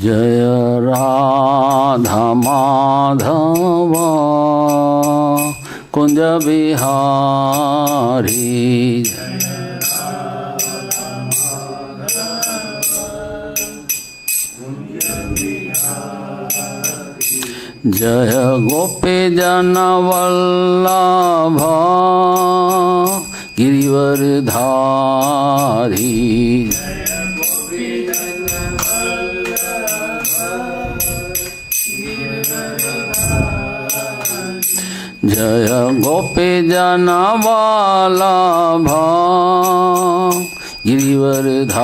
जय राधा माधव कुंज बिहारी जय गोपी जन वल्लभ गिरिवरधारी जय गोपी जन वल्लभ गिरिवरधारी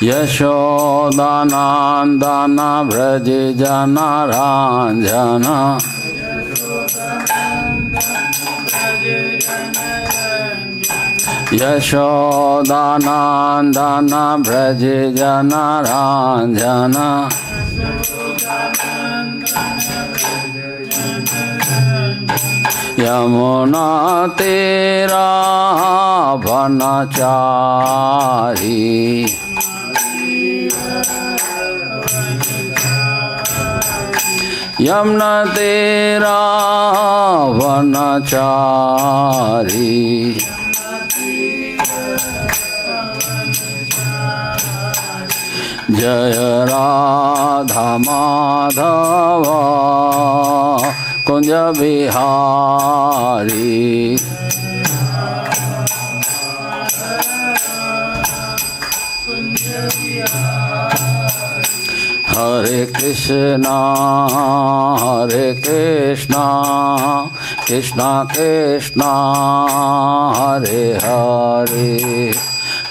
यशोदानंदन व्रज जनारांजन यशोदानंदन व्रज जनारांजन यमुना तेरा वनचारी यमुना तेरा वनचारी जय राधा माधव कुंज बिहारी हरे कृष्णा कृष्णा कृष्णा हरे हरे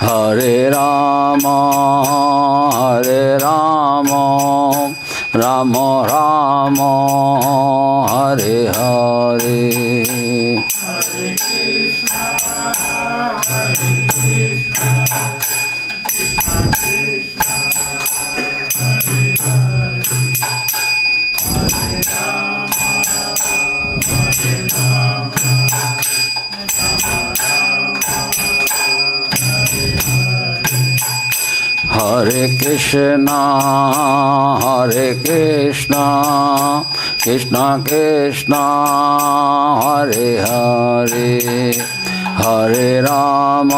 हरे राम राम राम हरे हरे हरे कृष्णा कृष्णा कृष्णा हरे हरे हरे राम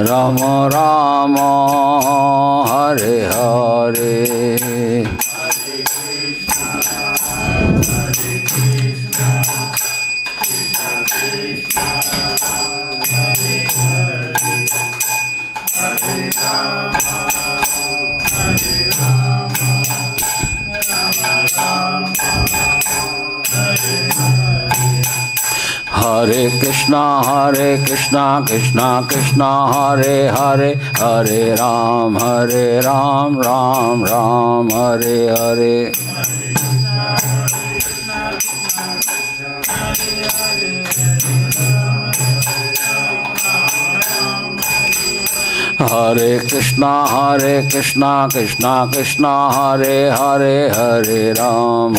राम राम हरे हरे हरे कृष्णा कृष्णा कृष्णा हरे हरे हरे राम राम राम हरे हरे हरे कृष्णा कृष्णा कृष्णा हरे हरे हरे राम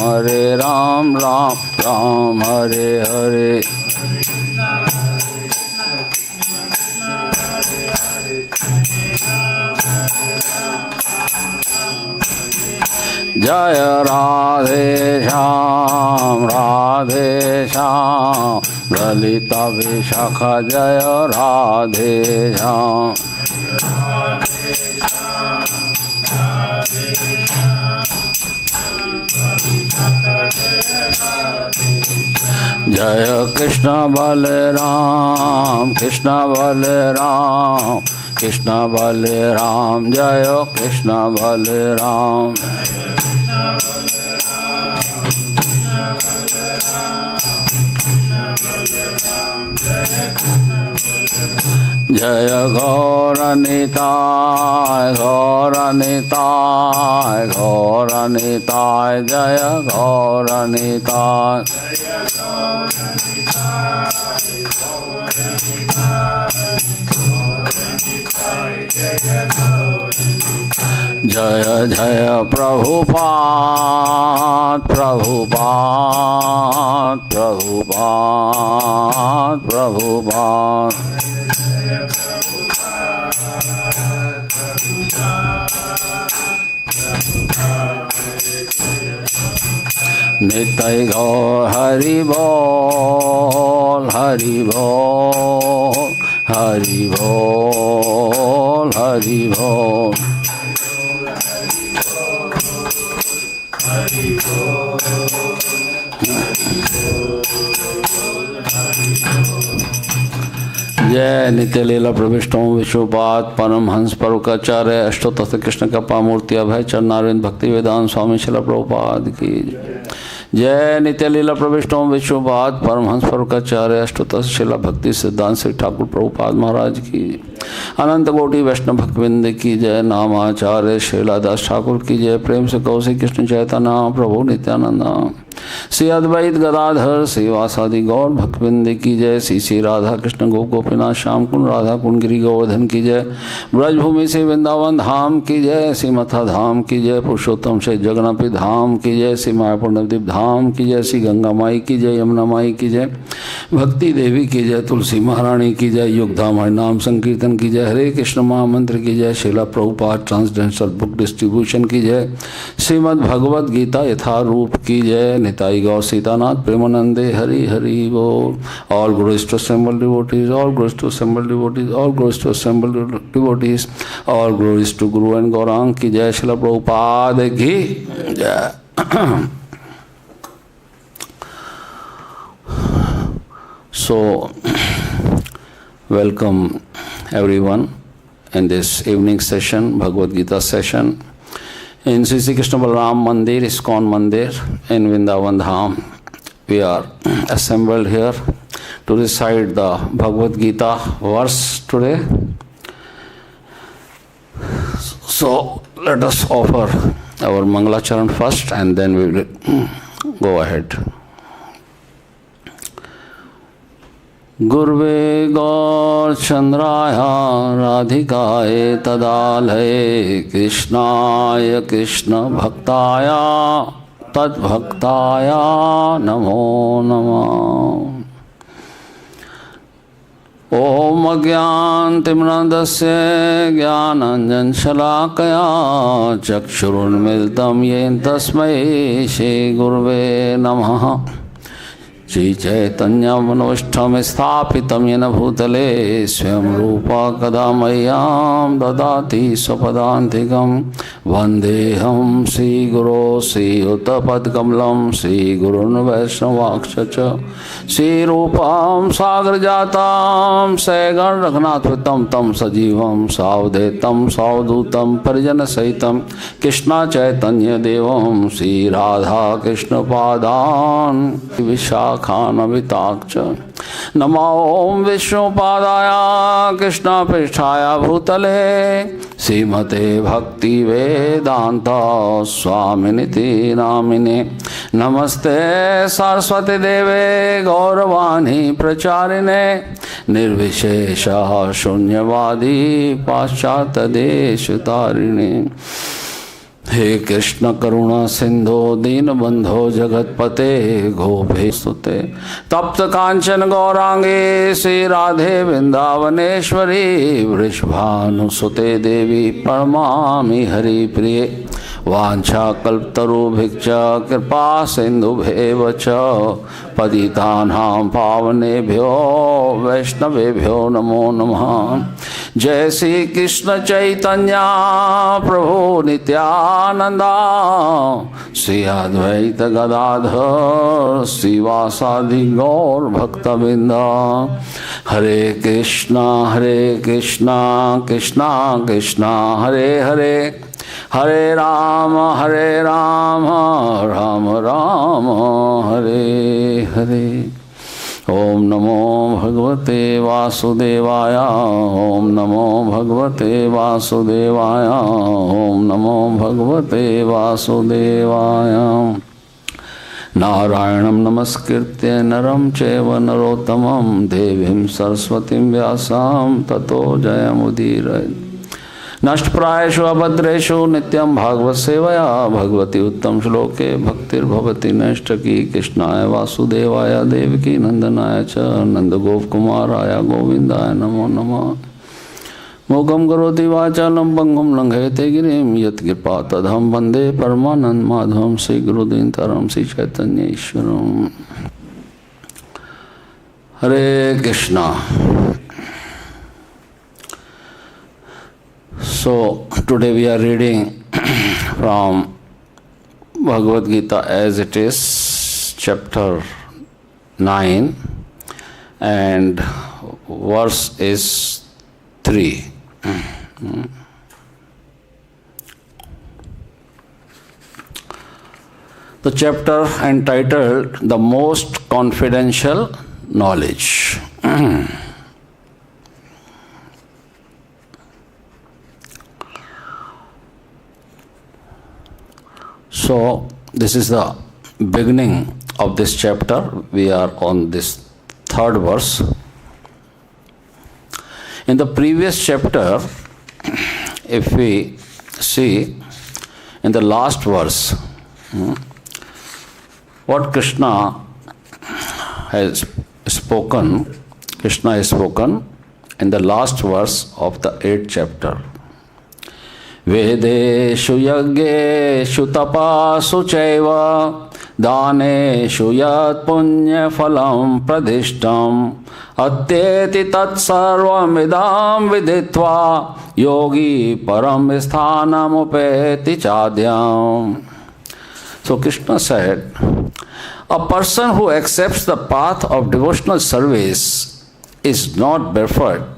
राम राम हरे हरे जय राधे श्याम ललिता विशाखा जय राधे श्याम जय कृष्ण बलराम जय कृष्ण बलराम जय गौरनिताय जय गौरनिताय जय जय प्रभुपाद प्रभुपाद प्रभुपाद प्रभुपाद। नित्य गौर हरि बोल हरि बोल हरि बोल हरि बोल। जय नित्य लीला प्रविष्टों विश्वपाद परमहंस परोकाचार्य अष्टोत्तर कृष्ण कृपा मूर्ति अभय चरणारविंद भक्ति वेदांत स्वामी श्रील प्रभुपाद की जय। नित्य लीला प्रविष्टों विश्वपाद परमहंस परोकाचार्य अष्टोत्तर श्रील भक्ति सिद्धांत श्री ठाकुर प्रभुपाद महाराज की अनंत कोटि वैष्णव भक्तवृंद की जय। नामाचार्य शैलादास ठाकुर की जय। प्रेम से कहो श्री कृष्ण चैतन्य प्रभु नित्यानंद श्री अद्वैत गदाधर श्रीवासादि गौर भक्तवृंद की जय। श्री श्री राधा कृष्ण गोपीनाथ श्याम कुंड राधा कुंड गिरी गोवर्धन की जय। ब्रजभूमि से वृंदावन धाम की जय। श्री मथा धाम की जय। पुरुषोत्तम से जगन्नाथ धाम की जय। श्री मायापुर नवद्वीप धाम की जय। श्री गंगा माई की जय। यमुना माई की जय। भक्ति देवी की जय। तुलसी महारानी की जय। युगधाम नाम संकीर्तन की जय। हरे कृष्ण महामंत्र की जय। श्रीला प्रभुपाद ट्रांसडेंशल बुक डिस्ट्रीब्यूशन की जय। श्रीमद्-भागवत गीता यथारूप की जय। निताई गौर सीतानाथ प्रेमानंदे हरि हरि बोल। All glories to assembled devotees, all glories to assembled devotees, all glories to assembled devotees, all glories to Guru and Gaurang की जय। श्रीला प्रभुपाद की जय। So, welcome everyone in this evening session, Bhagavad Gita session in Śrī Kṛṣṇa Balram Mandir, ISKCON Mandir in Vrindavan Dham. We are assembled here to recite the Bhagavad Gita verse today. So, let us offer our Mangalacharan first and then we will go ahead. Gurve गौरचन्द्राय राधिकाय तदालये कृष्णाय कृष्णभक्ताय तद्भक्ताय नमो नमः। ॐ अज्ञानतिमिरान्धस्य ज्ञानाञ्जनशलाकया चक्षुरुन्मिलितं येन तस्मै श्रीगुरवे नमः। श्री चैतन्य मनोष्ठम स्थापितं येन भूतले स्वयं रूपा कदा मह्यं ददाति स्वपदान्तिकं वन्देऽहं श्रीगुरो श्रीयुतपदकमलं श्रीगुरुन् वैष्णवांश्च श्रीरूपं सागरजातं सगण रघुनाथप्रीतं तं सजीवं सावधूतं सावधूतं परिजनसहितं कृष्ण चैतन्य देवं श्रीराधा कृष्णपादान् विशाखान्विताक्ष नमो ॐ विष्णुपादाय कृष्णपृष्ठाय भूतले श्रीमते भक्तिवेदान्त स्वामिनिति नामिने नमस्ते सरस्वती देवे गौरवाणी प्रचारिणे निर्विशेष शून्यवादी पाश्चात्यदेशतारिणे। हे कृष्ण करुणा सिंधो दीनबंधो जगतपते गोपेस्तुते तप्त कांचन गौरांगे श्री राधे वृंदावनेश्वरी वृषभानुसुते देवी प्रणमामि हरिप्रिये। वाञ्छाकल्पतरुभिश्च कृपा सिन्धुभ्येव च पतितानां पावनेभ्यो वैष्णवेभ्यो नमो नमः। जय श्री कृष्ण चैतन्य प्रभु नित्यानंद श्री अद्वैत गदाधर श्रीवासादि गौर भक्तवृंद। हरे कृष्णा कृष्णा कृष्णा हरे हरे हरे राम राम राम हरे हरे। ओम नमो भगवते वासुदेवाय ओम नमो भगवते वासुदेवाय ओम नमो भगवते वासुदेवाय। नारायणं नमस्कृत्य नरं चैव नरोत्तमं देवीं सरस्वतीं व्यासां ततो जयमुदीरये। नष्टप्रायेषु अभद्रेषु नित्यं भागवत सेवया भगवती उत्तम श्लोके भक्तिर्भवति नैष्ठकी कृष्णाय वासुदेवाय देवकी नंदनाय च नंदगोप कुमाराय गोविंदाय नमो नमः। मोघम करोति वाचालं पंगुं लंघयते गिरिं यत्कृपा तदहं वन्दे परमानंद माधवं श्री गुरुदीनतरं श्री चैतन्य ईश्वरम्। हरे Krishna. So today we are reading from Bhagavad Gita as it is, chapter 9, and verse is 3. The chapter entitled The Most Confidential Knowledge. So this is the beginning of this chapter. We are on this third verse. In the previous chapter, if we see in the last verse, what Krishna has spoken in the last verse of the 8th chapter. Vedeshu yaggeshu tapasu chaiva daneshu yat punya phalam pradishtam atyeti tat sarvam idam viditva yogi param sthanam upeti chadyam. So Krishna said, a person who accepts the path of devotional service is not bereft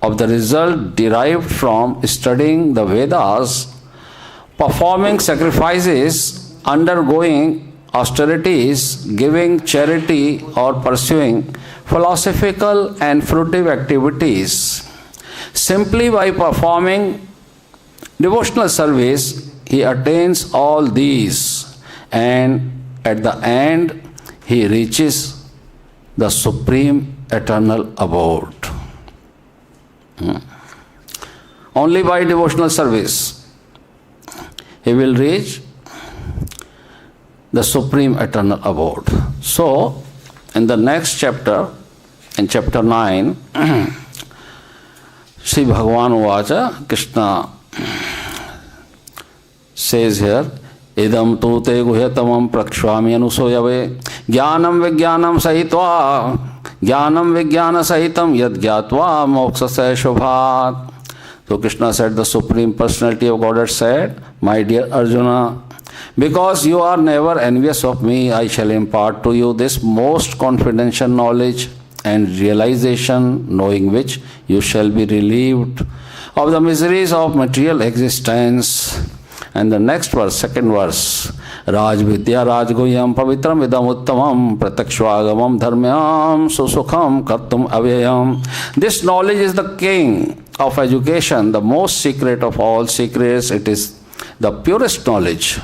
of the result derived from studying the Vedas, performing sacrifices, undergoing austerities, giving charity, or pursuing philosophical and fruitive activities. Simply by performing devotional service, he attains all these, and at the end, he reaches the supreme eternal abode. Only by devotional service he will reach the supreme eternal abode. So, in the next chapter, in chapter 9, Sri Bhagavan Uvacha, Krishna says here, Idam tu te guhyatamam prakshvami anusoyave jnanam vijnanam sahitva jnanam vijnana sahitam yad gyatva mokshasya shubhat. So Krishna said, the Supreme Personality of Godhead said, my dear Arjuna, because you are never envious of me, I shall impart to you this most confidential knowledge and realization, knowing which you shall be relieved of the miseries of material existence. And the next verse, second verse, Raj Vidya Raj Guhyam Pavitram Idam Uttamam Pratakshvagamam Dharmyam Susukham Kartum Avyayam. This knowledge is the king of education, the most secret of all secrets. It is the purest knowledge.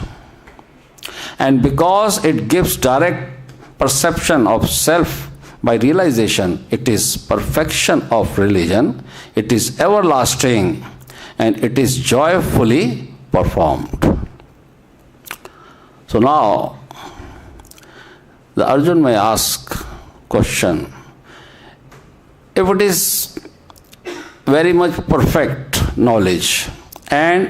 And because it gives direct perception of self by realization, it is perfection of religion, it is everlasting, and it is joyfully performed. So now, the Arjuna may ask question, if it is very much perfect knowledge and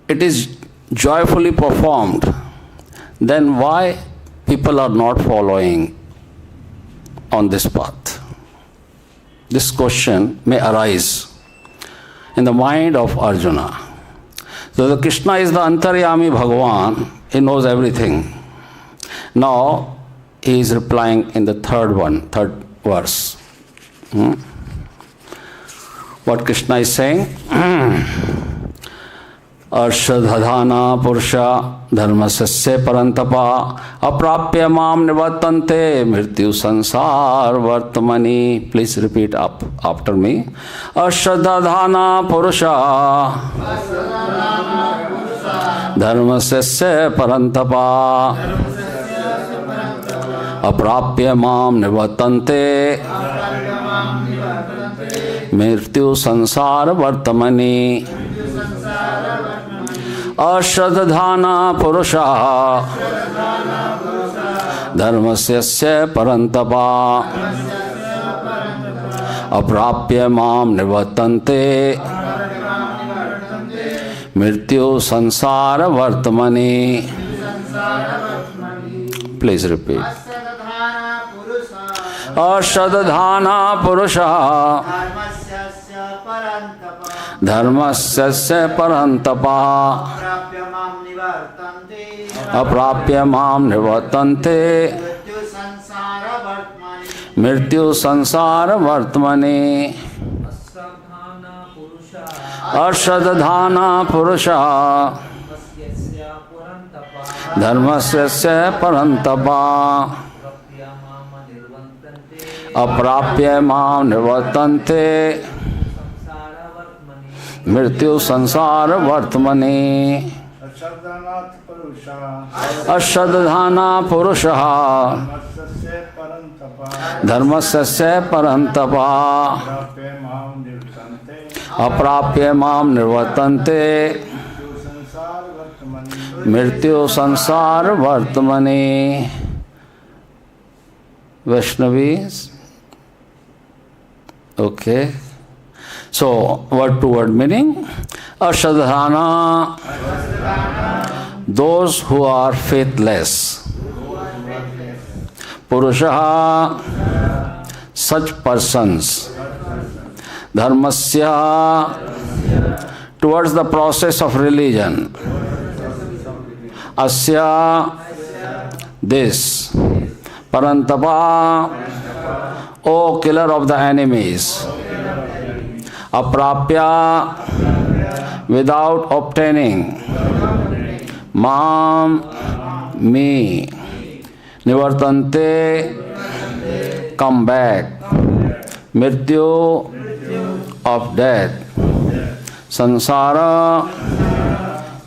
it is joyfully performed, then why people are not following on this path? This question may arise in the mind of Arjuna. So the Krishna is the Antaryami Bhagavan, he knows everything. Now he is replying in the third verse. What Krishna is saying? aśraddadhānāḥ puruṣā dharmasyasya paran-tapa aprāpya nivartante mṛtyu-saṁsāra-vartmani. Please repeat after me. aśraddadhānāḥ puruṣā dharmasyasya paran-tapa aprāpya nivartante mṛtyu-saṁsāra-vartmani aśraddadhānāḥ puruṣāḥ dharmasyasya paran-tapa aprāpya nivartante mṛtyu-saṁsāra-vartmani. Please repeat. aśraddadhānāḥ puruṣāḥ dharmasyasya param-tapa aprāpya nivartante mṛtyu-saṁsāra-vartmani. aśraddadhānāḥ puruṣāḥ dharmasyasya param-tapa aprāpya nivartante mṛtyu-saṁsāra-vartmani. aśraddadhānāḥ puruṣāḥ dharmasya param-tapa aprāpya nivartante mṛtyu-saṁsāra-vartmani. Vaishnavis. Okay. So, word to word meaning. aśraddadhānāḥ, those who are faithless. puruṣāḥ, such persons. dharmasya, towards the process of religion. asya, this. paran-tapa, O killer of the enemies. aprāpya, without obtaining. mam, me. nivartante, come back. mṛtyu, of death. Sansara,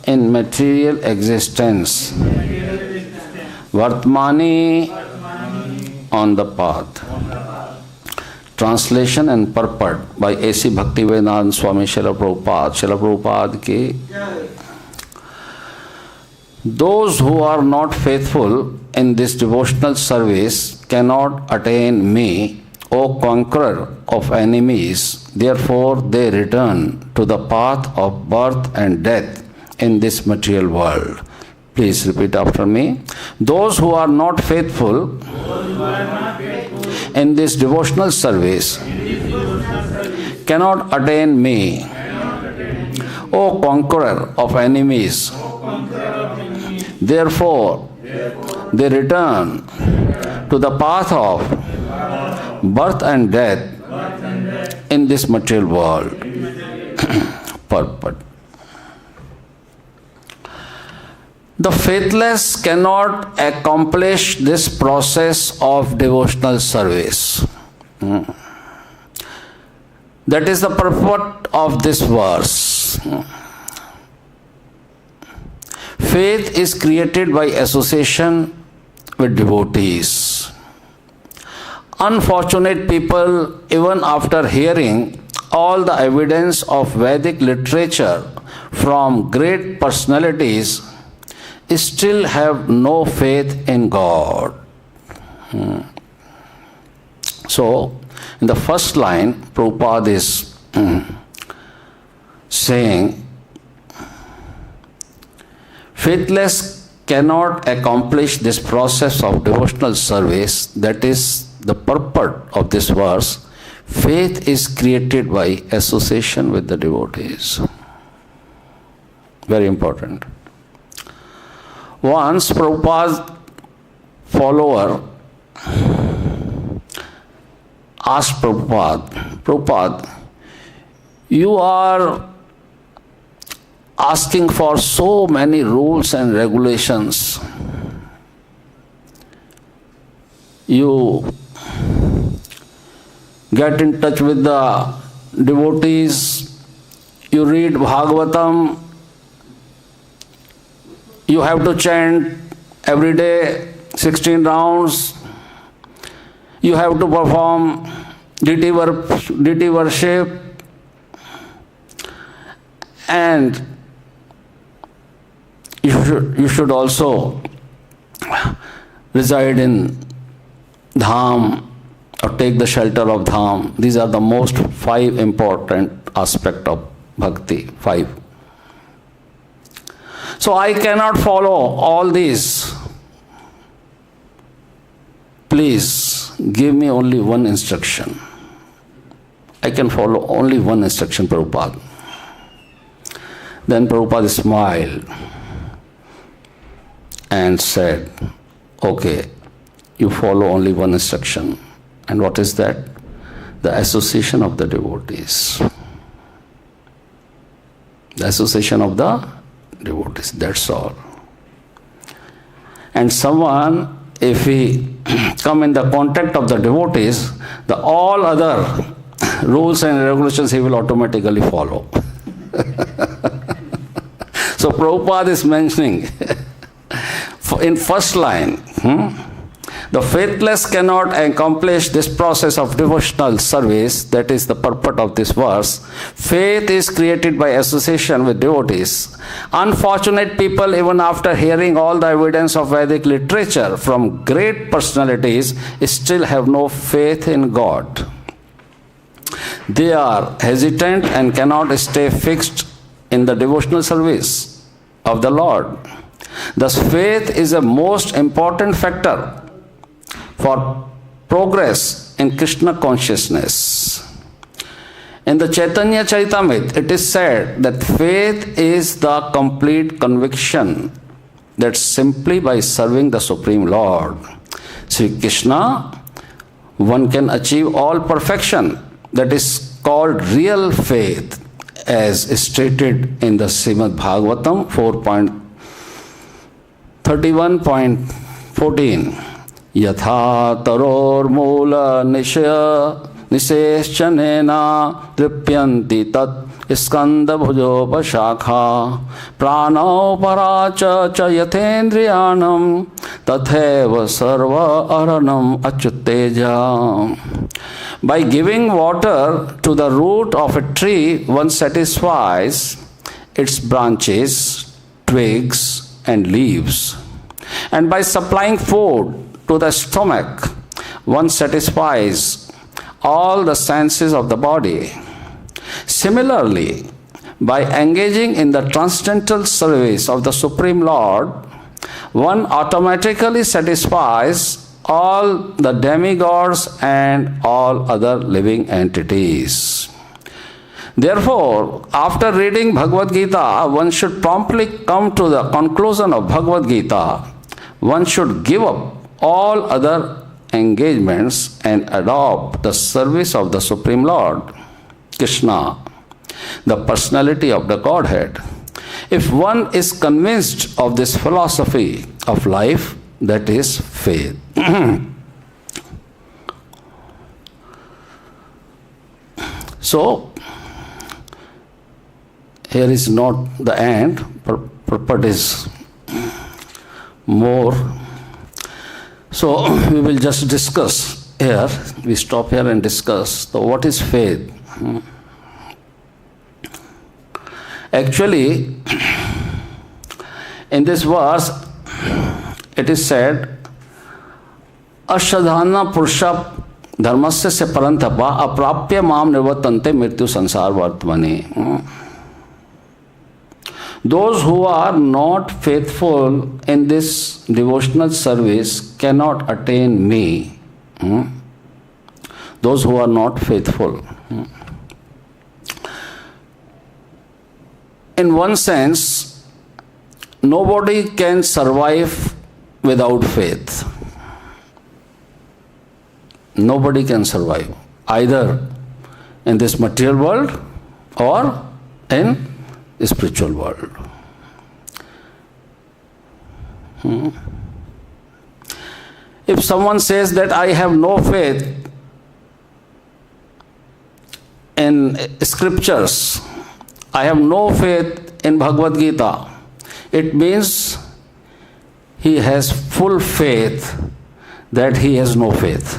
in material existence. Vartmani, on the path. Translation and purport by A.C. Bhaktivedanta Swami Śrīla Prabhupada. Śrīla Prabhupada ki. Those who are not faithful in this devotional service cannot attain me, O conqueror of enemies. Therefore they return to the path of birth and death in this material world. Please repeat after me. Those who are not faithful in this devotional service cannot attain me, O conqueror of enemies. Therefore, they return to the path of birth and death in this material world. Purport. The faithless cannot accomplish this process of devotional service. That is the purport of this verse. Faith is created by association with devotees. Unfortunate people, even after hearing all the evidence of Vedic literature from great personalities, still have no faith in God. So, in the first line, Prabhupada is saying, faithless cannot accomplish this process of devotional service. That is the purport of this verse. Faith is created by association with the devotees. Very important. Once Prabhupada's follower asked Prabhupada, you are asking for so many rules and regulations. You get in touch with the devotees, you read Bhagavatam, you have to chant every day 16 rounds, you have to perform deity worship, and you should also reside in dham or take the shelter of dham. These are the most 5 important aspects of bhakti. 5. So I cannot follow all these. Please give me only one instruction. I can follow only one instruction, Prabhupada. Then Prabhupada smiled and said, okay, you follow only one instruction. And what is that? The association of the devotees. The association of the devotees, that's all. And someone, if he come in the contact of the devotees, the all other rules and regulations he will automatically follow. So Prabhupada is mentioning in first line, the faithless cannot accomplish this process of devotional service. That is the purport of this verse. Faith is created by association with devotees. Unfortunate people, even after hearing all the evidence of Vedic literature from great personalities, still have no faith in God. They are hesitant and cannot stay fixed in the devotional service of the Lord. Thus, faith is a most important factor for progress in Krishna consciousness. In the Caitanya-caritāmṛta, it is said that faith is the complete conviction that simply by serving the Supreme Lord, Śrī Kṛṣṇa, one can achieve all perfection. That is called real faith, as stated in the Śrīmad-Bhāgavatam 4.31.14. Yatha taror mula niseshchanena dripyanti tat skanda bhujopashakha prano paracha cha yathendriyanam tatheva sarva aranam achyuteja. By giving water to the root of a tree, one satisfies its branches, twigs, and leaves. And by supplying food to the stomach, one satisfies all the senses of the body. Similarly, by engaging in the transcendental service of the Supreme Lord, one automatically satisfies all the demigods and all other living entities. Therefore, after reading Bhagavad Gita, one should promptly come to the conclusion of Bhagavad Gita. One should give up all other engagements and adopt the service of the Supreme Lord, Krishna, the personality of the Godhead. If one is convinced of this philosophy of life, that is faith. So, here is not the end, purport is more. So, we will just discuss here, we stop here and discuss. So, what is faith? Actually, in this verse, it is said, aśraddadhānāḥ puruṣā dharmasya se paran-tapa aprāpya nivartante mṛtyu-saṁsāra-vartmani. Those who are not faithful in this devotional service cannot attain me. Those who are not faithful. In one sense, nobody can survive without faith. Nobody can survive, either in this material world or in the spiritual world. If someone says that I have no faith in scriptures, I have no faith in Bhagavad Gita, it means he has full faith that he has no faith.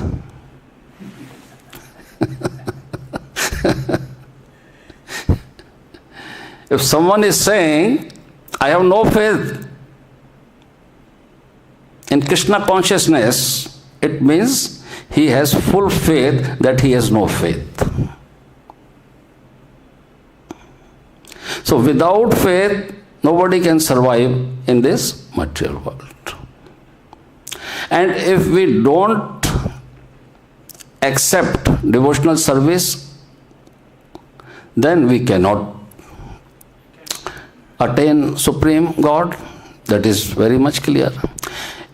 If someone is saying, I have no faith in Krishna consciousness, it means he has full faith that he has no faith. So without faith, nobody can survive in this material world. And if we don't accept devotional service, then we cannot attain Supreme God. That is very much clear.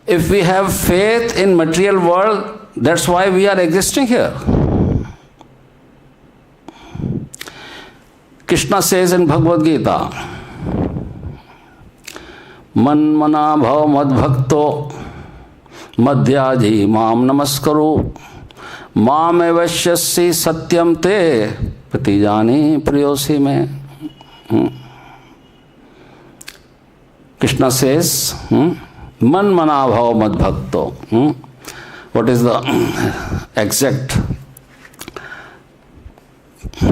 If we have faith in material world, that's why we are existing here. Krishna says in Bhagavad Gita, Man mana bhav mad bhakto madhyaji mam namaskaru mam evashyasi satyam te pratijani priyosi me. Krishna says, Man mana bhav mad bhakto. What is the exact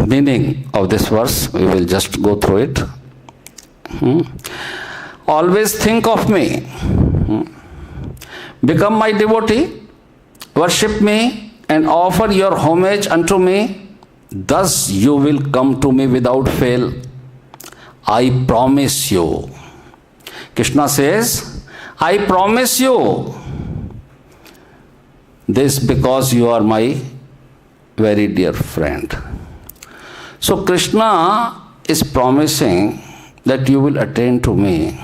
meaning of this verse? We will just go through it. Always think of me. Become my devotee. Worship me and offer your homage unto me. Thus you will come to me without fail. I promise you. Krishna says, I promise you this because you are my very dear friend. So Krishna is promising that you will attain to me,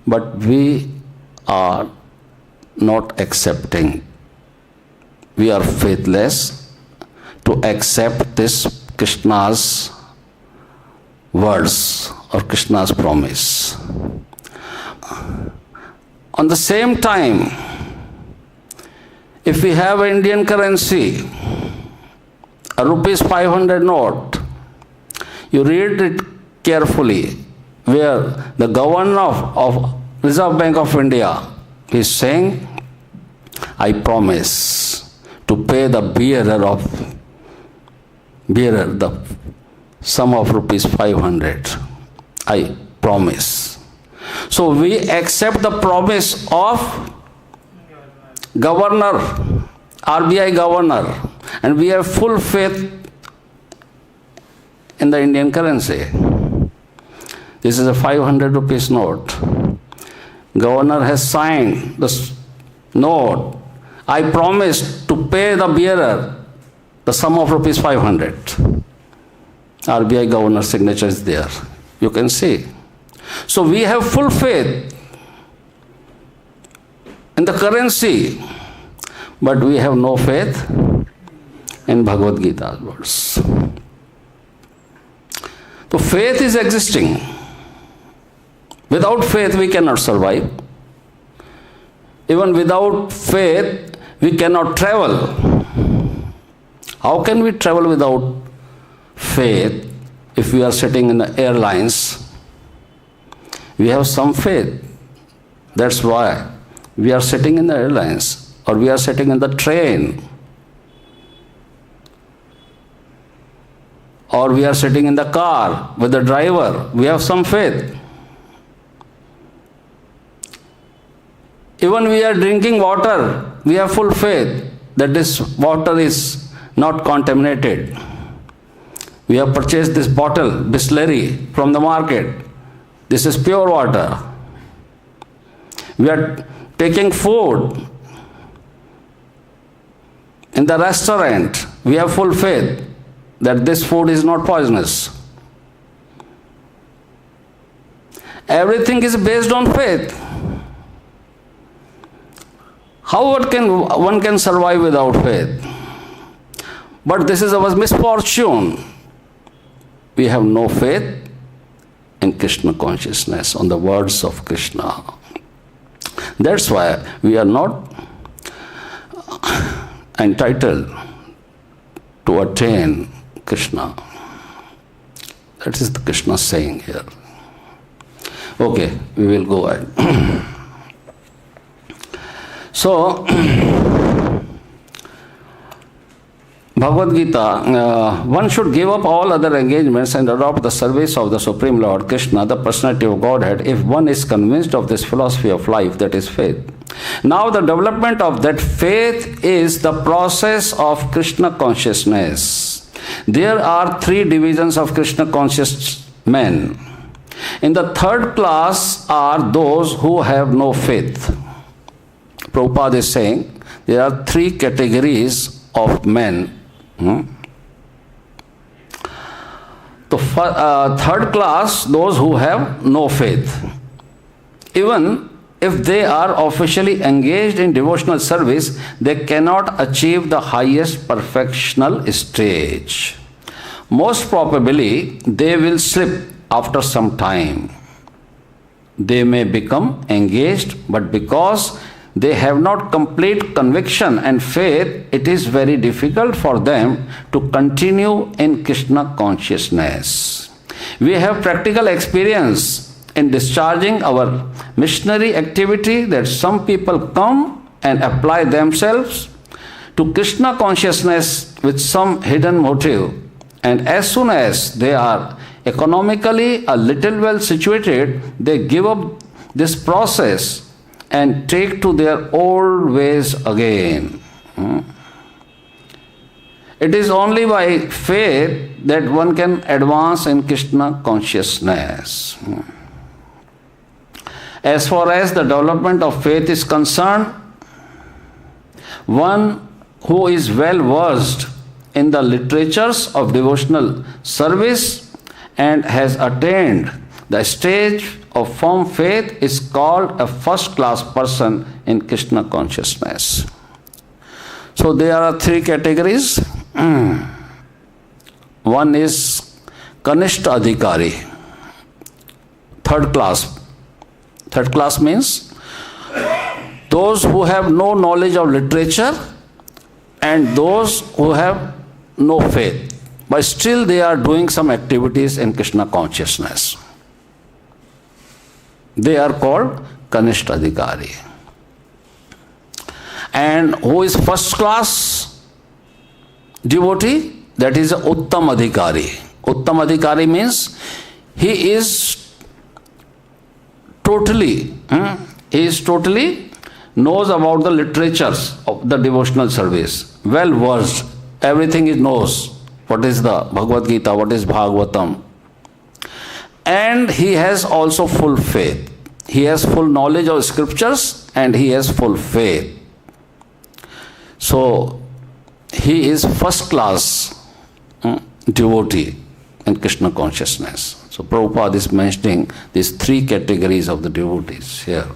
but we are not accepting. We are faithless to accept this Krishna's words or Krishna's promise. On the same time, if we have an Indian currency, a rupees 500 note, you read it carefully, where the governor of Reserve Bank of India is saying, I promise to pay the bearer the sum of rupees 500. I promise. So we accept the promise of governor, RBI governor, and we have full faith in the Indian currency. This is a 500 rupees note. Governor has signed the note. I promise to pay the bearer the sum of rupees 500. RBI governor's signature is there. You can see. So we have full faith in the currency, but we have no faith in Bhagavad Gita's words. So faith is existing. Without faith we cannot survive. Even without faith we cannot travel. How can we travel without faith if we are sitting in the airlines? We have some faith. That's why we are sitting in the airlines, or we are sitting in the train, or we are sitting in the car with the driver. We have some faith. Even we are drinking water, we have full faith that this water is not contaminated. We have purchased this bottle, Bisleri, from the market. This is pure water. We are taking food in the restaurant. We have full faith that this food is not poisonous. Everything is based on faith. How one can survive without faith? But this is our misfortune. We have no faith in Krishna consciousness, on the words of Krishna. That's why we are not entitled to attain Krishna. That is the Krishna saying here. Okay, we will go ahead. So, Bhagavad Gita, one should give up all other engagements and adopt the service of the Supreme Lord Krishna, the personality of Godhead, if one is convinced of this philosophy of life, that is faith. Now the development of that faith is the process of Krishna consciousness. There are three divisions of Krishna conscious men. In the third class are those who have no faith. Prabhupada is saying there are three categories of men. The third class, those who have no faith. Even if they are officially engaged in devotional service, they cannot achieve the highest perfectional stage. Most probably, they will slip after some time. They may become engaged, but because they have not complete conviction and faith, it is very difficult for them to continue in Krishna consciousness. We have practical experience in discharging our missionary activity that some people come and apply themselves to Krishna consciousness with some hidden motive, and as soon as they are economically a little well situated, they give up this process and take to their old ways again. It is only by faith that one can advance in Krishna consciousness. As far as the development of faith is concerned, one who is well versed in the literatures of devotional service and has attained the stage of firm faith is called a first-class person in Krishna consciousness. So there are three categories. One is Kanishta Adhikari, third class. Third class means those who have no knowledge of literature and those who have no faith, but still they are doing some activities in Krishna consciousness. They are called Kanishta Adhikari. And who is first class devotee? That is Uttam Adhikari. Uttam Adhikari means he is totally knows about the literatures of the devotional service. Well versed. Everything he knows. What is the Bhagavad Gita? What is Bhagavatam? And he has also full faith. He has full knowledge of scriptures and he has full faith. So, he is first class devotee in Krishna consciousness. So, Prabhupada is mentioning these three categories of the devotees here.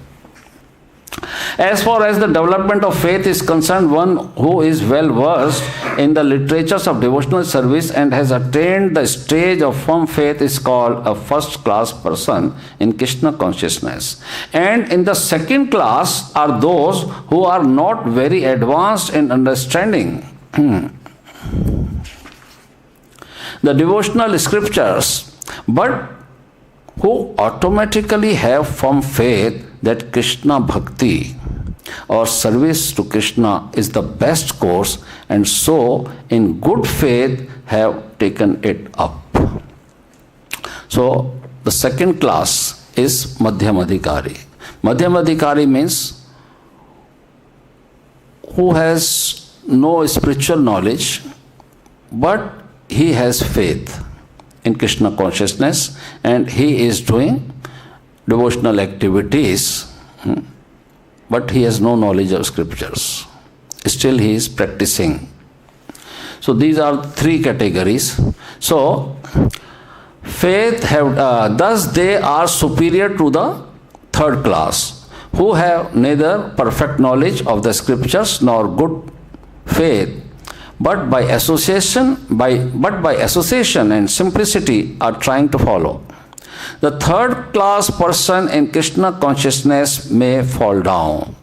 As far as the development of faith is concerned, one who is well versed in the literatures of devotional service and has attained the stage of firm faith is called a first class person in Krishna consciousness. And in the second class are those who are not very advanced in understanding the devotional scriptures, but who automatically have firm faith that Krishna Bhakti or service to Krishna is the best course, and so in good faith have taken it up. So the second class is Madhyam Adhikari. Madhyam Adhikari means who has no spiritual knowledge, but he has faith in Krishna consciousness and he is doing devotional activities, but he has no knowledge of scriptures. Still he is practicing. So these are three categories. So faith have, thus they are superior to the third class, who have neither perfect knowledge of the scriptures nor good faith, but by association and simplicity are trying to follow. The third class person in Krishna consciousness may fall down.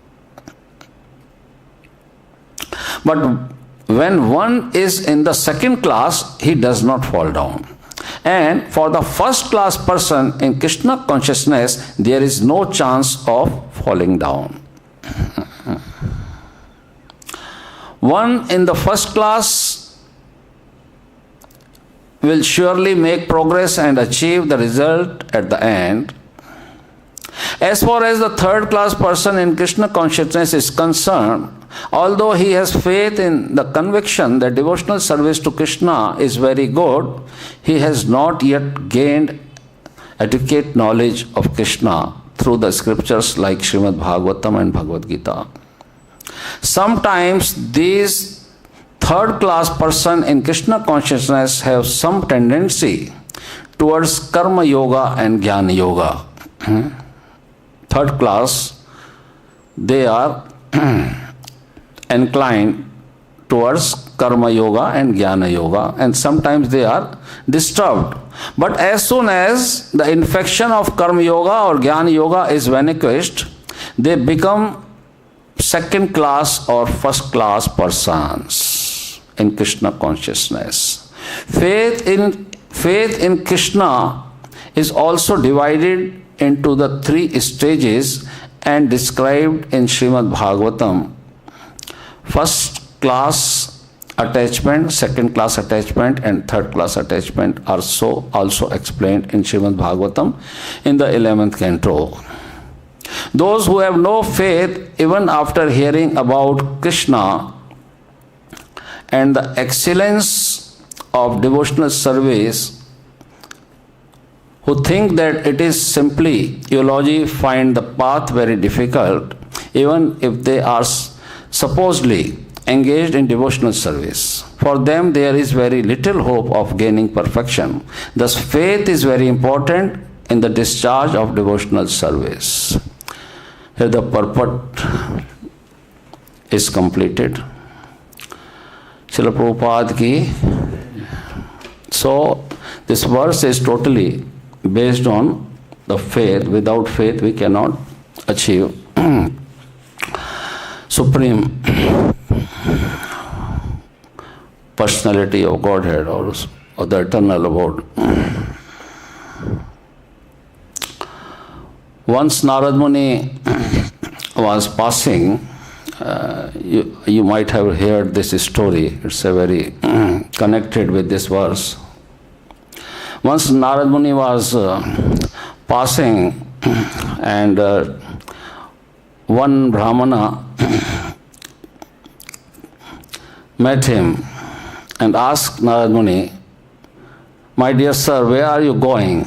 But when one is in the second class, he does not fall down. And for the first class person in Krishna consciousness, there is no chance of falling down. One in the first class will surely make progress and achieve the result at the end. As far as the third class person in Krishna consciousness is concerned, although he has faith in the conviction that devotional service to Krishna is very good, he has not yet gained adequate knowledge of Krishna through the scriptures like Śrīmad-Bhāgavatam and Bhagavad Gita. Sometimes these third class person in Krishna consciousness have some tendency towards karma yoga and jnana yoga. Third class, they are inclined towards karma yoga and jnana yoga, and sometimes they are disturbed. But as soon as the infection of karma yoga or jnana yoga is vanquished, they become second class or first class persons in Krishna consciousness. Faith in Krishna is also divided into the three stages and described in Śrīmad-Bhāgavatam. First class attachment, second class attachment, and third class attachment are so also explained in Śrīmad-Bhāgavatam in the 11th canto. Those who have no faith even after hearing about Krishna and the excellence of devotional service, who think that it is simply eulogy, find the path very difficult, even if they are supposedly engaged in devotional service. For them, there is very little hope of gaining perfection. Thus, faith is very important in the discharge of devotional service. Here the purport is completed. Srila Prabhupada ki. So, this verse is totally based on the faith. Without faith, we cannot achieve supreme personality of Godhead or the eternal abode. Once Narad Muni was passing, you might have heard this story. It's a very connected with this verse. Once Narad Muni was passing, and one Brahmana met him and asked Narad Muni, "My dear sir, where are you going?"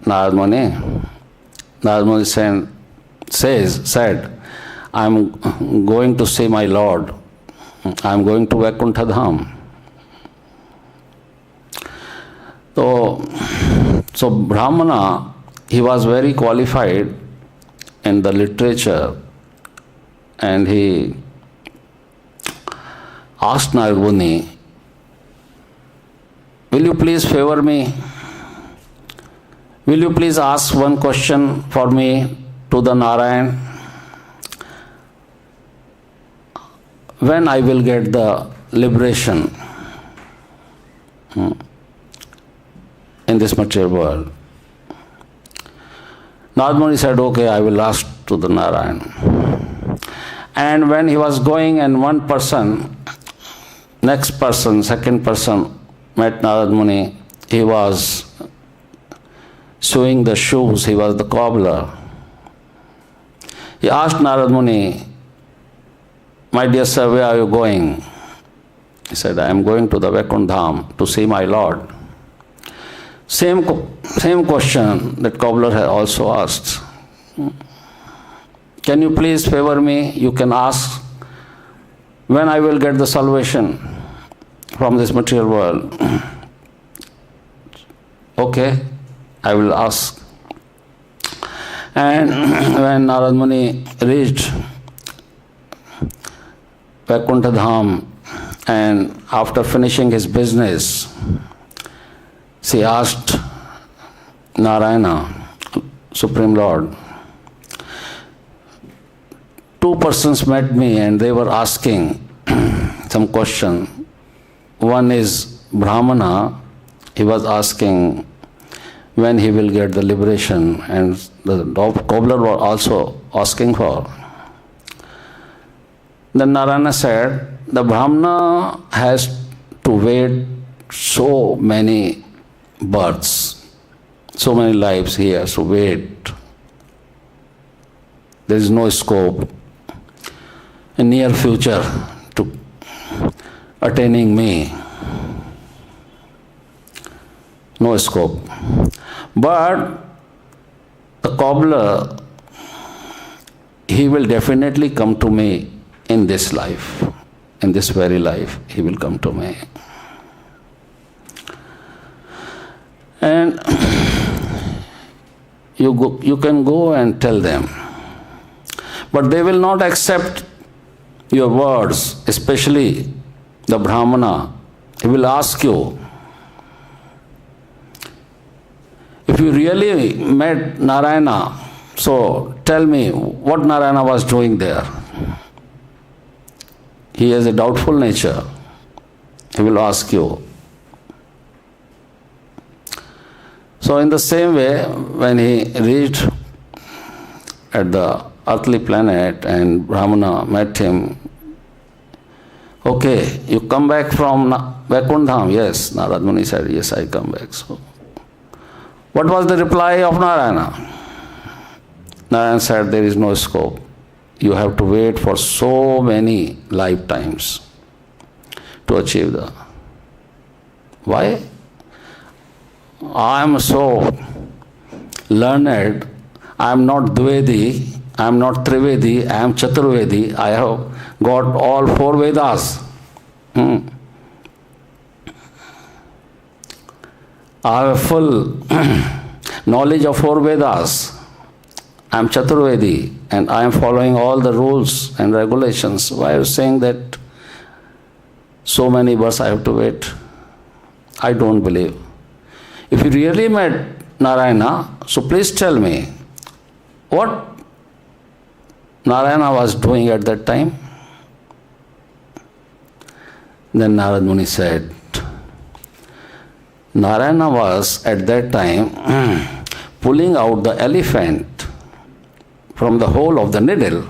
Narad Muni said, "I'm going to see my Lord. I'm going to Vaikuntha Dham." So Brahmana, he was very qualified in the literature, and he asked Narad Muni, "Will you please favor me? Will you please ask one question for me to the Narayan? When I will get the liberation in this material world?" Narad Muni said, "Okay, I will ask to the Narayan." And when he was going, and one person, second person met Narad Muni, he was sewing the shoes, he was the cobbler. He asked Narad Muni, "My dear sir, where are you going?" He said, "I am going to the Vaikuntha Dham to see my Lord." Same question that cobbler had also asked. "Can you please favor me? You can ask when I will get the salvation from this material world." "Okay, I will ask." And when Narad Muni reached Vaikuntha Dham, and after finishing his business, he asked Narayana, Supreme Lord, "Two persons met me and they were asking some question. One is Brahmana, he was asking when he will get the liberation, and the cobbler was also asking for." Then Narayana said, "The Brahmana has to wait so many births, so many lives he has to wait. There is no scope in near future to attaining me. No scope. But the cobbler, he will definitely come to me in this life. In this very life, he will come to me. And you can go and tell them. But they will not accept your words, especially the Brahmana. He will ask you, if you really met Narayana, so tell me what Narayana was doing there. He has a doubtful nature. He will ask you. So in the same way, when he reached at the earthly planet and Brahmana met him, okay, you come back from Vaikuntha? Yes, Narad Muni said, yes, I come back. So, what was the reply of Narayana? Narayana said, there is no scope. You have to wait for so many lifetimes to achieve the. Why? I am so learned. I am not Dvedi. I am not Trivedi. I am Chaturvedi. I have got all 4 Vedas. I have a full knowledge of 4 Vedas. I am Chaturvedi and I am following all the rules and regulations. Why are you saying that so many births I have to wait? I don't believe. If you really met Narayana, so please tell me what Narayana was doing at that time. Then Narad Muni said, Narayana was at that time pulling out the elephant from the hole of the needle.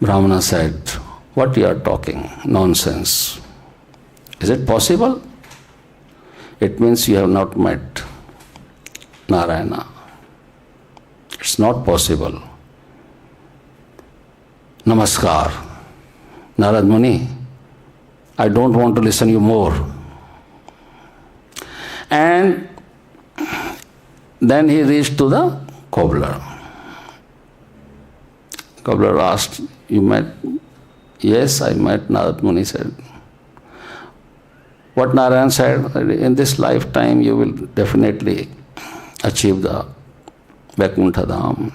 Brahmana said, what you are talking? Nonsense. Is it possible? It means you have not met Narayana. It's not possible. Namaskar. Narad Muni, I don't want to listen you more. And then he reached to the cobbler. Cobbler asked, you met? Yes, I met. Narad Muni said. What Narayan said, in this lifetime you will definitely achieve the Vaikuntha Dham.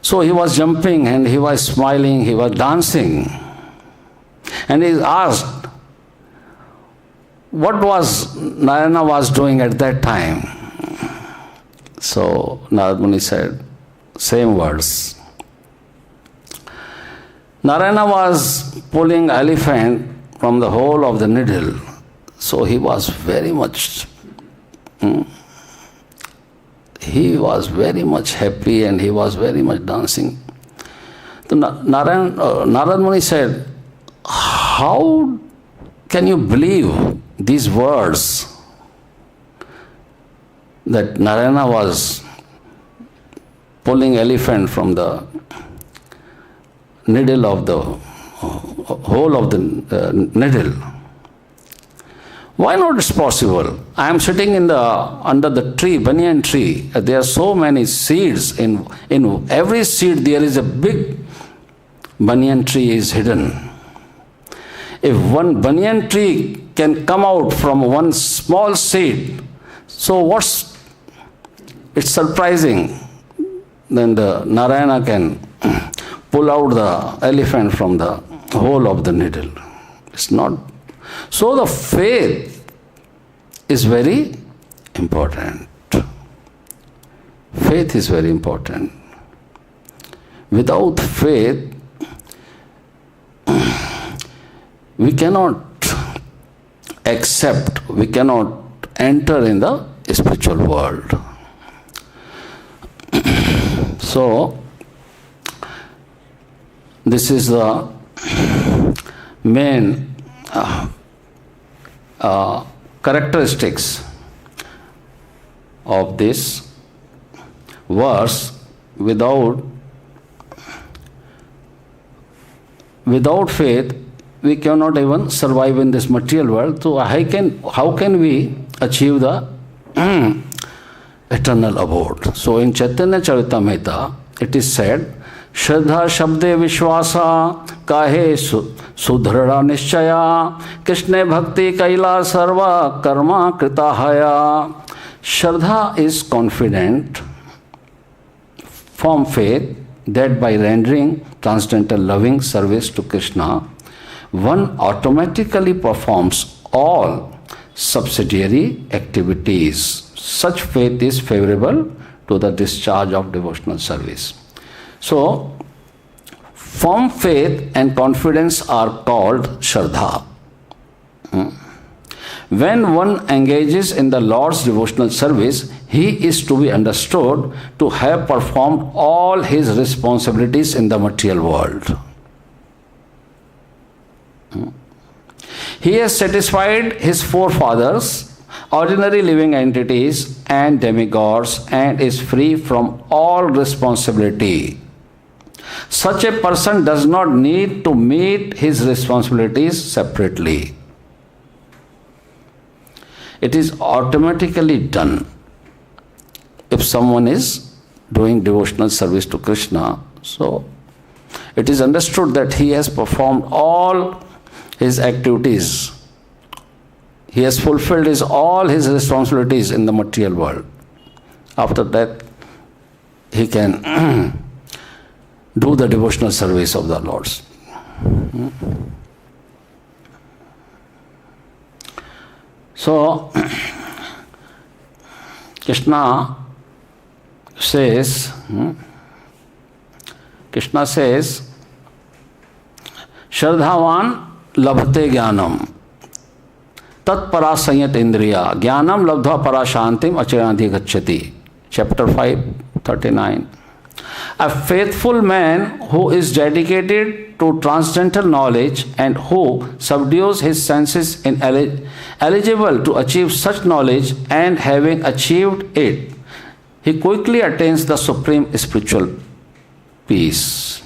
So he was jumping and he was smiling, he was dancing. And he asked, what was Narayana was doing at that time? So Narad Muni said, same words. Narayana was pulling elephant from the hole of the needle. So he was very much happy and he was very much dancing. So Narad Muni said, how can you believe these words that Narayana was pulling elephant from the needle of the hole of the needle? Why not it's possible? I am sitting under the tree, banyan tree. There are so many seeds. In every seed there is a big banyan tree is hidden. If one banyan tree can come out from one small seed, so it's surprising. Then the Narayana can pull out the elephant from the hole of the needle. It's not. So the faith is very important. Faith is very important. Without faith, we cannot accept, we cannot enter in the spiritual world. So, this is the main characteristics of this verse. Without faith, we cannot even survive in this material world. So how can we achieve the eternal abode? So in Caitanya-caritāmṛta, it is said, Shraddha Shabde Vishwasa Kahe Sudhrada Nishchaya Krishna Bhakti Kaila Sarva Karma Kritahaya. Shraddha is confident, firm faith that by rendering transcendental loving service to Krishna, one automatically performs all subsidiary activities. Such faith is favorable to the discharge of devotional service. So, firm faith and confidence are called Shraddha. When one engages in the Lord's devotional service, he is to be understood to have performed all his responsibilities in the material world. He has satisfied his forefathers, ordinary living entities and demigods, and is free from all responsibility. Such a person does not need to meet his responsibilities separately. It is automatically done. If someone is doing devotional service to Krishna, so it is understood that he has performed all his activities. He has fulfilled all his responsibilities in the material world. After that, he can do the devotional service of the Lord's. So, Krishna says, Shraddhavan labhate jnanam tat para sanyat indriya jnanam labdha para shantim achiranti gacchati. Chapter 5, 39. A faithful man who is dedicated to transcendental knowledge and who subdues his senses is eligible to achieve such knowledge, and having achieved it, he quickly attains the supreme spiritual peace.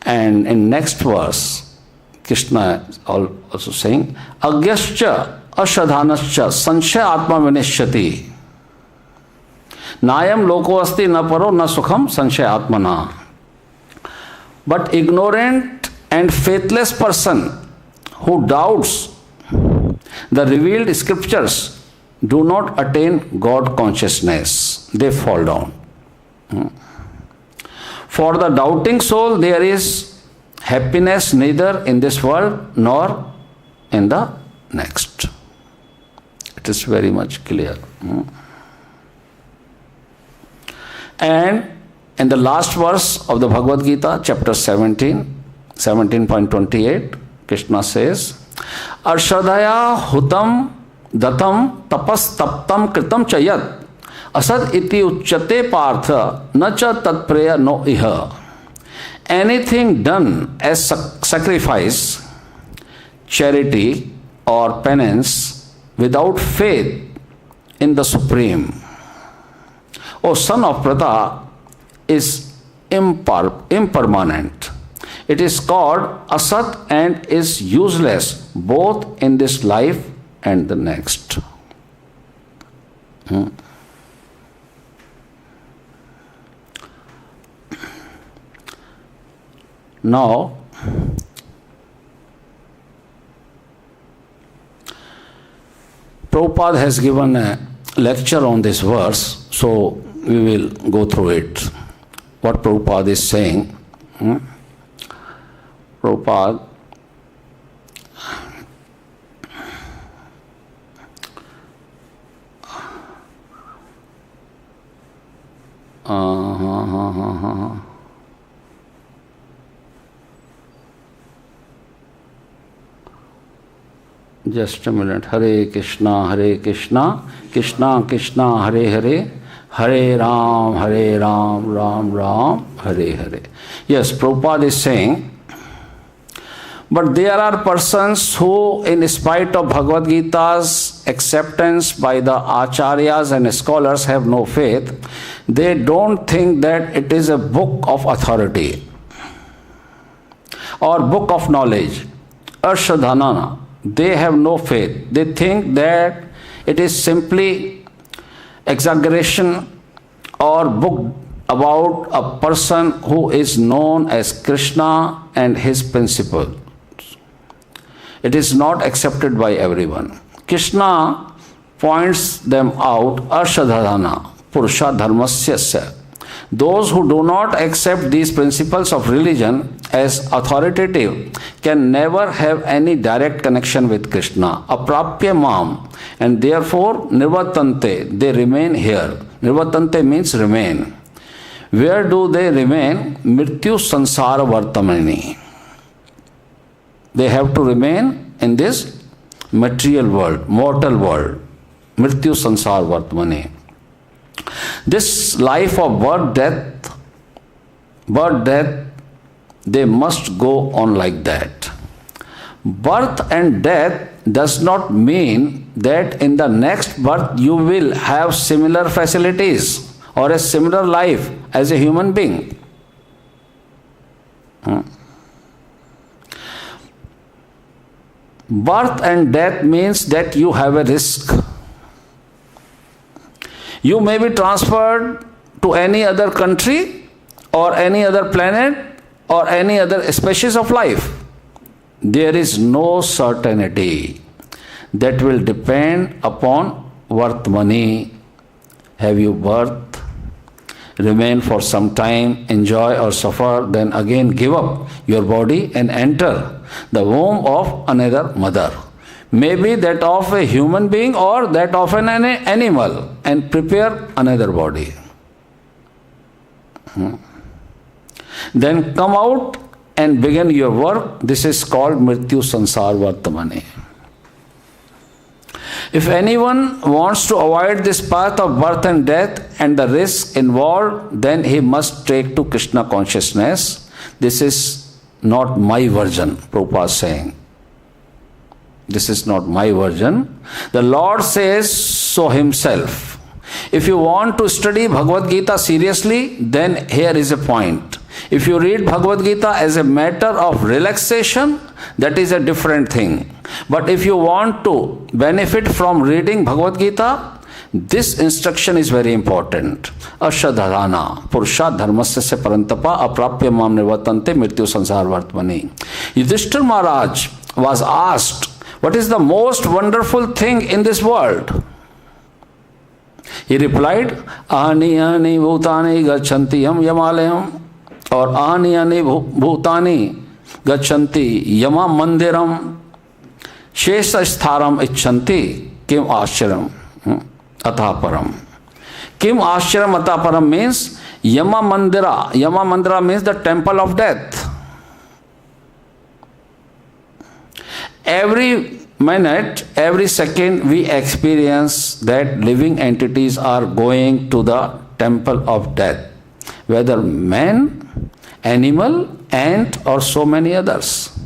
And in next verse, Krishna is also saying, Agyascha aśraddadhānāḥ sanshaya atma vinishyati. Nayam loko asti na paro na sukham sanshaya atmana. But ignorant and faithless person who doubts the revealed scriptures do not attain God consciousness. They fall down. For the doubting soul, there is happiness neither in this world nor in the next. It is very much clear. And in the last verse of the Bhagavad Gita, chapter 17.28, Krishna says, Arshadaya hutam datam tapas taptam kritam chayat asad iti uchyate partha nacha tatpreya no iha. Anything done as sacrifice, charity or penance without faith in the Supreme, O son of Prata, is impermanent. It is called asat and is useless both in this life and the next. Now, Prabhupada has given a lecture on this verse, so we will go through it. What Prabhupada is saying. Prabhupada just a minute. Hare Krishna, Krishna Krishna, Hare Hare, Hare Ram, Ram Ram, Hare Hare. Yes, Prabhupada is saying, But there are persons who, in spite of Bhagavad Gita's acceptance by the acharyas and scholars, have no faith. They don't think that it is a book of authority or book of knowledge. Aśraddadhānāḥ. They have no faith. They think that it is simply exaggeration or book about a person who is known as Krishna and his principle. It is not accepted by everyone. Krishna points them out, aśraddadhānāḥ, puruṣā dharmasyasya. Those who do not accept these principles of religion as authoritative can never have any direct connection with Krishna, aprāpya mam, and therefore nivartante, they remain here. Nivartante means remain. Where do they remain? mṛtyu-saṁsāra-vartmani. They have to remain in this material world, mortal world. mṛtyu-saṁsāra-vartmani. This life of birth, death, they must go on like that. Birth and death does not mean that in the next birth you will have similar facilities or a similar life as a human being. Birth and death means that you have a risk. You may be transferred to any other country or any other planet or any other species of life. There is no certainty. That will depend upon vartmani. Have you birth, remain for some time, enjoy or suffer, then again give up your body and enter the womb of another mother. Maybe that of a human being or that of an animal, and prepare another body. Then come out and begin your work. This is called mṛtyu-saṁsāra-vartmani. If anyone wants to avoid this path of birth and death and the risk involved, then he must take to Krishna consciousness. This is not my version, Prabhupada is saying. This is not my version. The Lord says so himself. If you want to study Bhagavad Gita seriously, then here is a point. If you read Bhagavad Gita as a matter of relaxation, that is a different thing. But if you want to benefit from reading Bhagavad Gita, this instruction is very important. Aśraddadhānāḥ, puruṣā dharmasya paran-tapa, aprāpya mam nivartante mṛtyu-saṁsāra-vartmani. Yudhishthira Maharaj was asked, what is the most wonderful thing in this world? He replied, Ani ani bhutani gacchanti yam yamalayam, or Ani ani bhutani gacchanti yama mandiram, shesha stharam icchanti kim aśraddadhānāḥ atah param. Kim aśraddadhānāḥ atah param means yama mandira. Yama mandira means the temple of death. Every minute, every second, we experience that living entities are going to the temple of death, whether man, animal, ant, or so many others.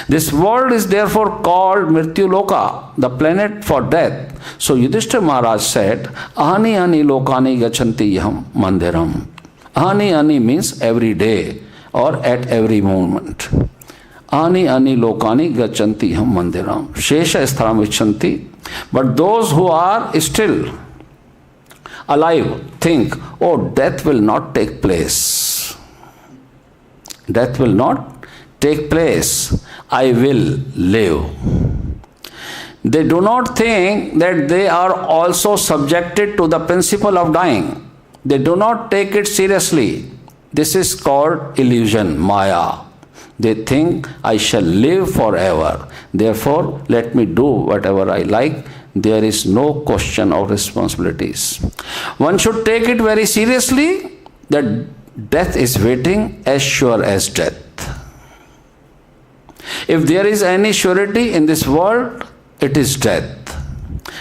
This world is therefore called mṛtyu-loka, the planet for death. So Yudhishthira Maharaj said, Ani ani lokani gacchanti yam mandiram. Ani ani means every day or at every moment. Ani ani lokani gacchanti yam mandiram. Shesha stharam icchanti. But those who are still alive think, oh, death will not take place. Death will not take place. I will live. They do not think that they are also subjected to the principle of dying. They do not take it seriously. This is called illusion, maya. They think I shall live forever. Therefore, let me do whatever I like. There is no question of responsibilities. One should take it very seriously that death is waiting as sure as death. If there is any surety in this world, it is death.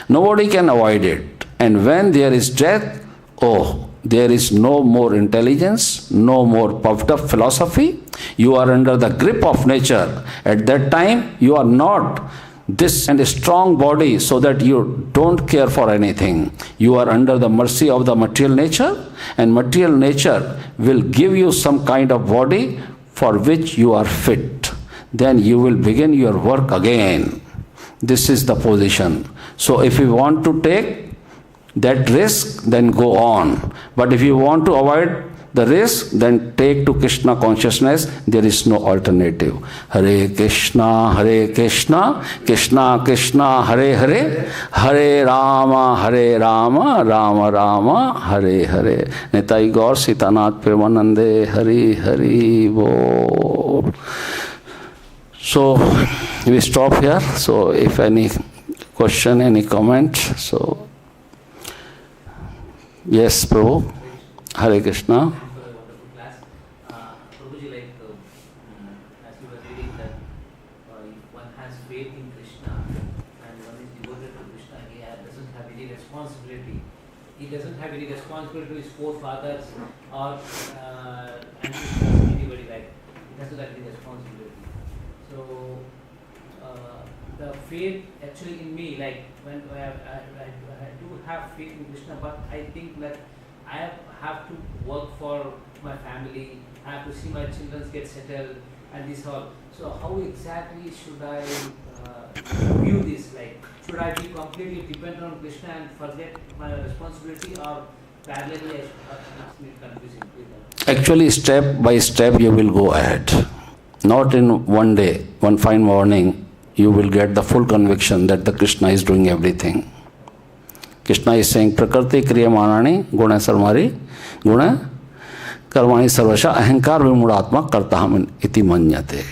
Nobody can avoid it. And when there is death, oh, there is no more intelligence, no more puffed up philosophy. You are under the grip of nature. At that time, you are not this and a strong body so that you don't care for anything. You are under the mercy of the material nature, and material nature will give you some kind of body for which you are fit. Then you will begin your work again. This is the position. So if you want to take that risk, then go on. But if you want to avoid the risk, then take to Krishna consciousness. There is no alternative. Hare Krishna, Krishna Krishna, Hare Hare, Hare Rama, Rama Rama, Hare Hare. Nitai Gaur Sitanath Premanande, Hari Hari Bo. So we stop here. So if any question, any comment, so yes, Prabhu. Hare Krishna. Prabhuji, as you were reading that if one has faith in Krishna and one is devoted to Krishna, he doesn't have any responsibility. He doesn't have any responsibility to his forefathers or ancestors, anybody like. He doesn't have any responsibility. So the faith actually in me, like when I do have faith in Krishna, but I think that I have to work for my family, I have to see my children get settled and this all. So how exactly should I view this? Like, should I be completely dependent on Krishna and forget my responsibility, or parallelly it's confusing? Actually, step by step you will go ahead. Not in one day, one fine morning, you will get the full conviction that the Krishna is doing everything. Krishna is saying, Prakriti kriyamanani guna sarmari guna karmani sarvasha ahankar vimudatma kartaham iti manyate.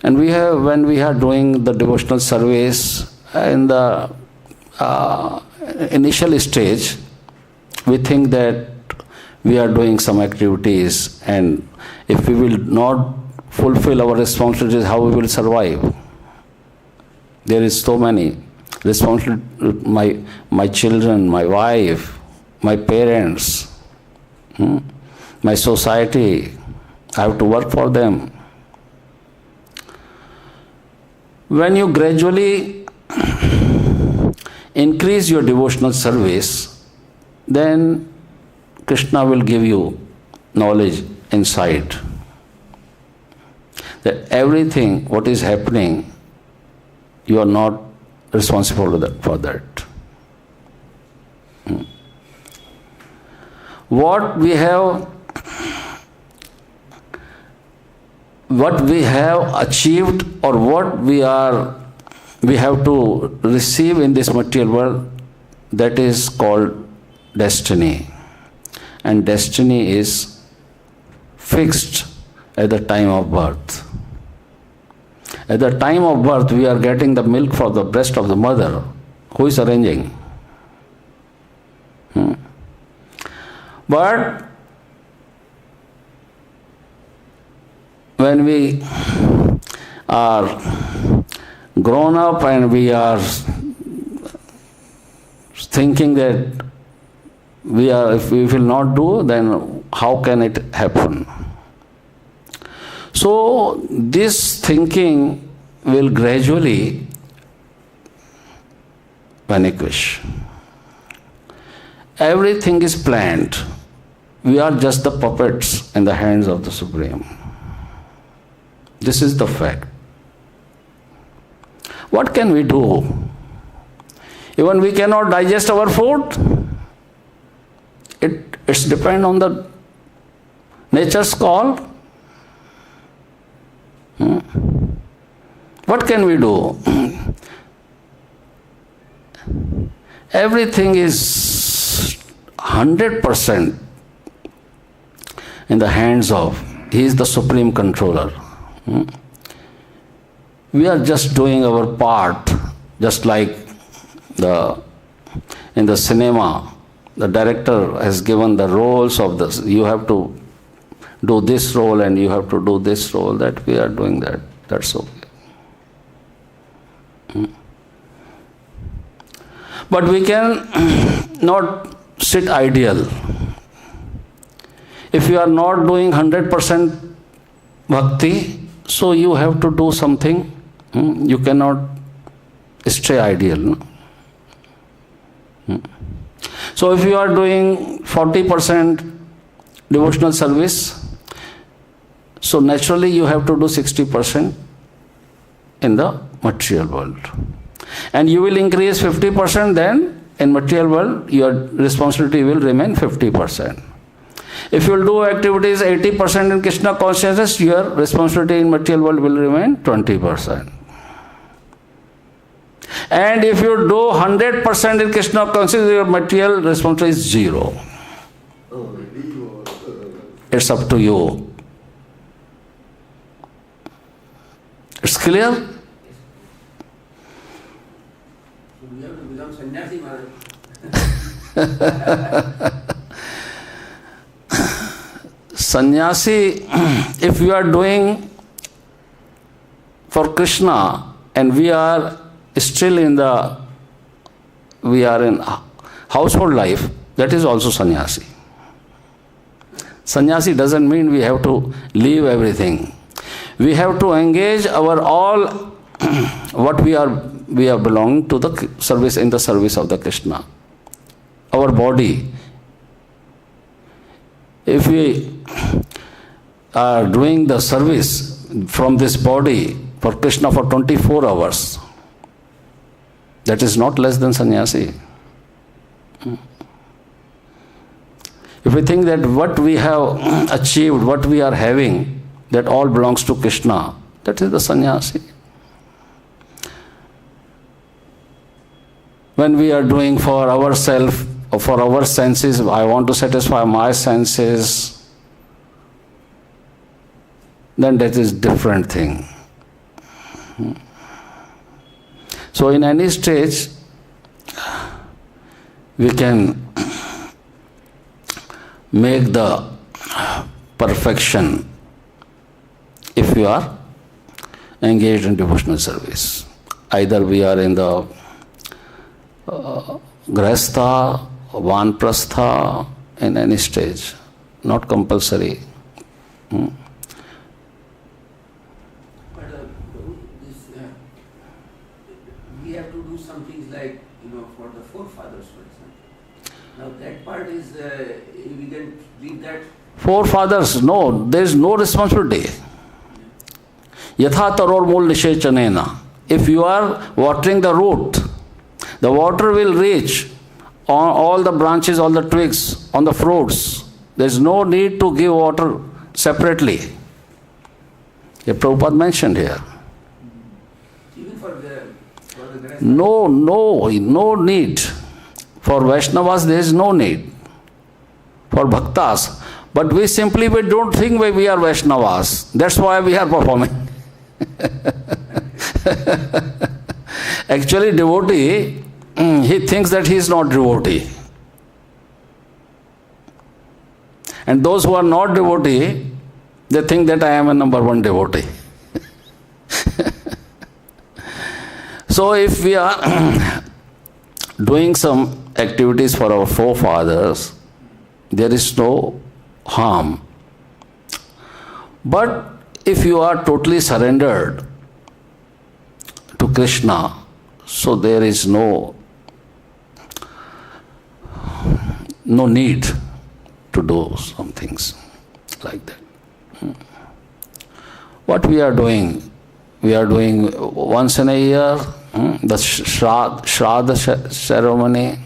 And when we are doing the devotional service in the initial stage, we think that we are doing some activities, and if we will not fulfill our responsibilities, how we will survive? There is so many responsibilities, my children, my wife, my parents, my society. I have to work for them. When you gradually increase your devotional service, then Krishna will give you knowledge, insight, that everything what is happening, you are not responsible for that. What we have achieved, or what we have to receive in this material world, that is called destiny. And destiny is fixed at the time of birth. At the time of birth, we are getting the milk from the breast of the mother. Who is arranging? But when we are grown up and we are thinking that if we will not do, then how can it happen? So this thinking will gradually vanquish. Everything is planned. We are just the puppets in the hands of the Supreme. This is the fact. What can we do? Even we cannot digest our food. It's depend on the nature's call. What can we do? Everything is 100% in the hands of, He is the supreme controller. We are just doing our part, just like in the cinema, the director has given the roles of this. You have to do this role and you have to do this role. That we are doing that. That's okay. But we can not sit ideal. If you are not doing 100% bhakti, so you have to do something. You cannot stay ideal. No? So if you are doing 40% devotional service, so naturally you have to do 60% in the material world. And you will increase 50%, then in material world your responsibility will remain 50%. If you will do activities 80% in Krishna consciousness, your responsibility in material world will remain 20%. And if you do 100% in Krishna consciousness, your material responsibility is 0. It's up to you. It's clear? We have to become sannyasi, Maharaj. Sannyasi, if you are doing for Krishna and we are still in household life, that is also sannyasi. Sannyasi doesn't mean we have to leave everything. We have to engage our all what we are belonging to the service, in the service of the Krishna. Our body. If we are doing the service from this body for Krishna for 24 hours, that is not less than sannyasi. If we think that what we have achieved, what we are having, that all belongs to Krishna, that is the sannyasi. When we are doing for ourselves, or for our senses, I want to satisfy my senses, then that is different thing. So in any stage, we can make the perfection if we are engaged in devotional service. Either we are in the grahastha, vanprastha, in any stage, not compulsory. But we have to do some things like, for the forefathers, for example. Now that part is, we can leave that. Forefathers, no, there is no responsibility. Yatha taror mul nishechanena. If you are watering the root, the water will reach on all the branches, all the twigs, on the fruits. There is no need to give water separately. Prabhupada mentioned here. Even for the grass. No need. For Vaishnavas there is no need. For Bhaktas. But we don't think we are Vaishnavas. That's why we are performing. Actually, devotee, he thinks that he is not devotee. And those who are not devotee, they think that I am a number one devotee. So if we are doing some activities for our forefathers, there is no harm. But if you are totally surrendered to Krishna, so there is no need to do some things like that. What we are doing once in a year, the Shraddha ceremony,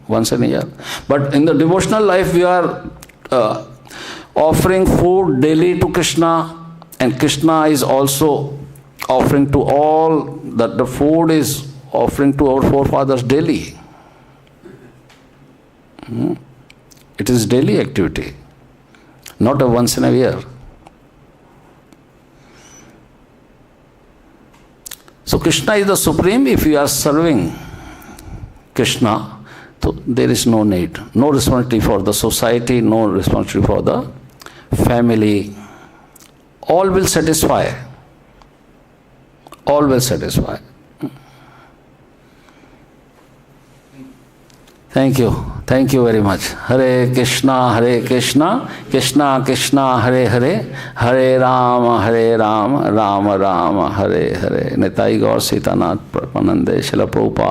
once in a year. But in the devotional life, we are offering food daily to Krishna, and Krishna is also offering to all, that the food is offering to our forefathers daily. It is daily activity, not a once in a year. So Krishna is the supreme. If you are serving Krishna, so there is no need, no responsibility for the society, no responsibility for the family. All will satisfy. All will satisfy. Thank you very much. Hare Krishna, Krishna Krishna, Hare Hare, Hare Rama, Rama Rama, Hare Hare. Nitai Gaur Sitanath Prapanande Śrīla Prabhupada.